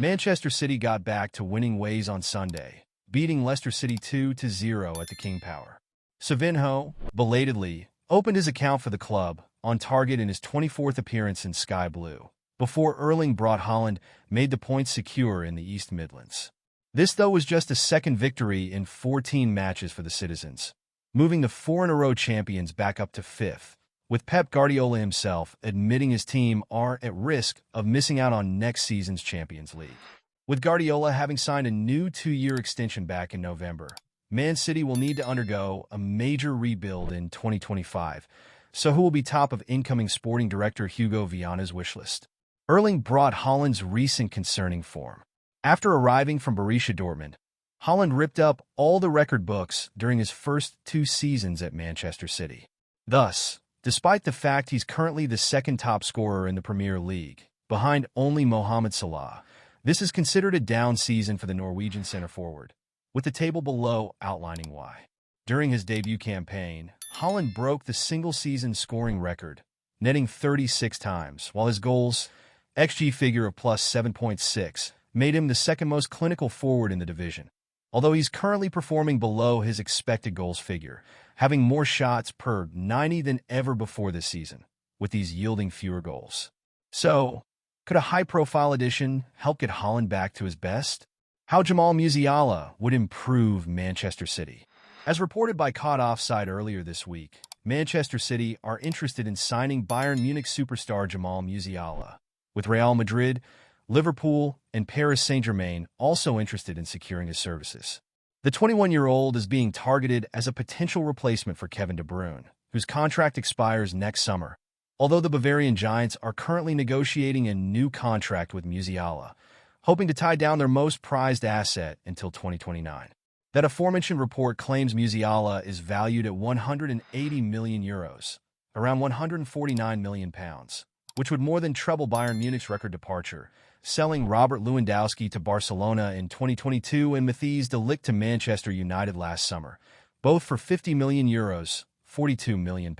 Manchester City got back to winning ways on Sunday, beating Leicester City 2-0 at the King Power. Savinho, belatedly, opened his account for the club, on target in his 24th appearance in Sky Blue, before Erling Braut Haaland made the points secure in the East Midlands. This, though, was just a second victory in 14 matches for the citizens, moving the four-in-a-row champions back up to fifth, with Pep Guardiola himself admitting his team are at risk of missing out on next season's Champions League. With Guardiola having signed a new 2-year extension back in November, Man City will need to undergo a major rebuild in 2025, so who will be top of incoming sporting director Hugo Viana's wishlist? Erling Braut Haaland's recent concerning form. After arriving from Borussia Dortmund, Haaland ripped up all the record books during his first 2 seasons at Manchester City. Thus, despite the fact he's currently the second top scorer in the Premier League, behind only Mohamed Salah, this is considered a down season for the Norwegian centre-forward, with the table below outlining why. During his debut campaign, Haaland broke the single-season scoring record, netting 36 times, while his goals XG figure of plus 7.6 made him the second most clinical forward in the division. Although he's currently performing below his expected goals figure, having more shots per 90 than ever before this season, with these yielding fewer goals. So, could a high-profile addition help get Haaland back to his best? How Jamal Musiala would improve Manchester City. As reported by Caught Offside earlier this week, Manchester City are interested in signing Bayern Munich superstar Jamal Musiala, with Real Madrid, Liverpool, and Paris Saint-Germain also interested in securing his services. The 21-year-old is being targeted as a potential replacement for Kevin De Bruyne, whose contract expires next summer, although the Bavarian Giants are currently negotiating a new contract with Musiala, hoping to tie down their most prized asset until 2029. That aforementioned report claims Musiala is valued at €180 million, around £149 million, which would more than treble Bayern Munich's record departure, selling Robert Lewandowski to Barcelona in 2022 and Matthijs de Ligt to Manchester United last summer, both for €50 million, £42 million.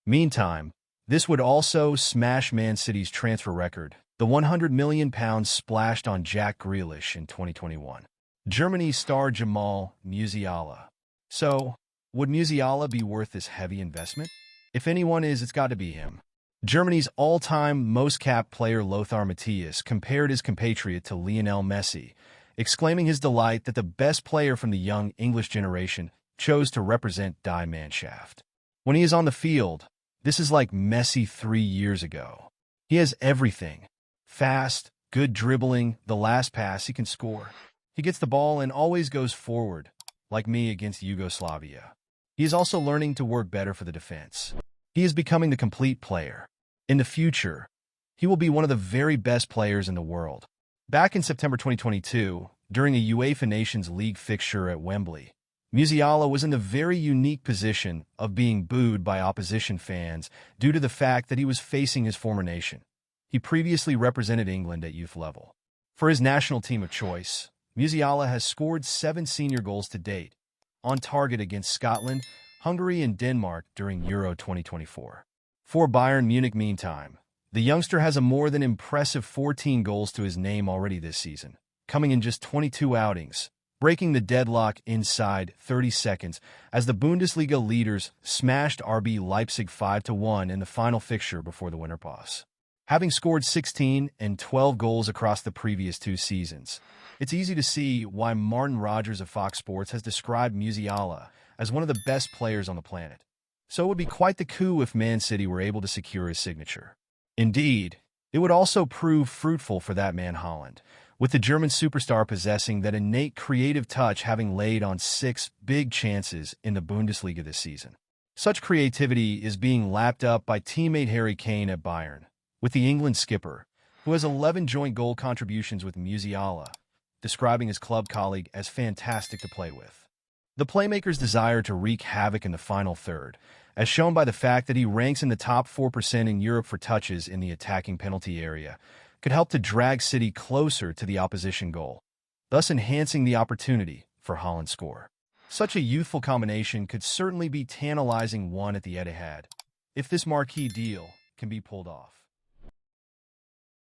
Meantime, this would also smash Man City's transfer record, the £100 million splashed on Jack Grealish in 2021. Germany's star Jamal Musiala. So, would Musiala be worth this heavy investment? If anyone is, it's got to be him. Germany's all-time most-capped player Lothar Matthäus compared his compatriot to Lionel Messi, exclaiming his delight that the best player from the young English generation chose to represent Die Mannschaft. When he is on the field, this is like Messi 3 years ago. He has everything. Fast, good dribbling, the last pass, he can score. He gets the ball and always goes forward, like me against Yugoslavia. He is also learning to work better for the defense. He is becoming the complete player. In the future, he will be one of the very best players in the world. Back in September 2022, during a UEFA Nations League fixture at Wembley, Musiala was in the very unique position of being booed by opposition fans due to the fact that he was facing his former nation. He previously represented England at youth level. For his national team of choice, Musiala has scored 7 senior goals to date, on target against Scotland, Hungary, and Denmark during Euro 2024. For Bayern Munich, meantime, the youngster has a more than impressive 14 goals to his name already this season, coming in just 22 outings, breaking the deadlock inside 30 seconds as the Bundesliga leaders smashed RB Leipzig 5-1 in the final fixture before the winter pause. Having scored 16 and 12 goals across the previous 2 seasons, it's easy to see why Martin Rogers of Fox Sports has described Musiala as one of the best players on the planet. So it would be quite the coup if Man City were able to secure his signature. Indeed, it would also prove fruitful for that man Haaland, with the German superstar possessing that innate creative touch, having laid on 6 big chances in the Bundesliga this season. Such creativity is being lapped up by teammate Harry Kane at Bayern, with the England skipper, who has 11 joint goal contributions with Musiala, describing his club colleague as fantastic to play with. The playmaker's desire to wreak havoc in the final third, as shown by the fact that he ranks in the top 4% in Europe for touches in the attacking penalty area, could help to drag City closer to the opposition goal, thus enhancing the opportunity for Haaland's score. Such a youthful combination could certainly be tantalizing one at the Etihad, if this marquee deal can be pulled off.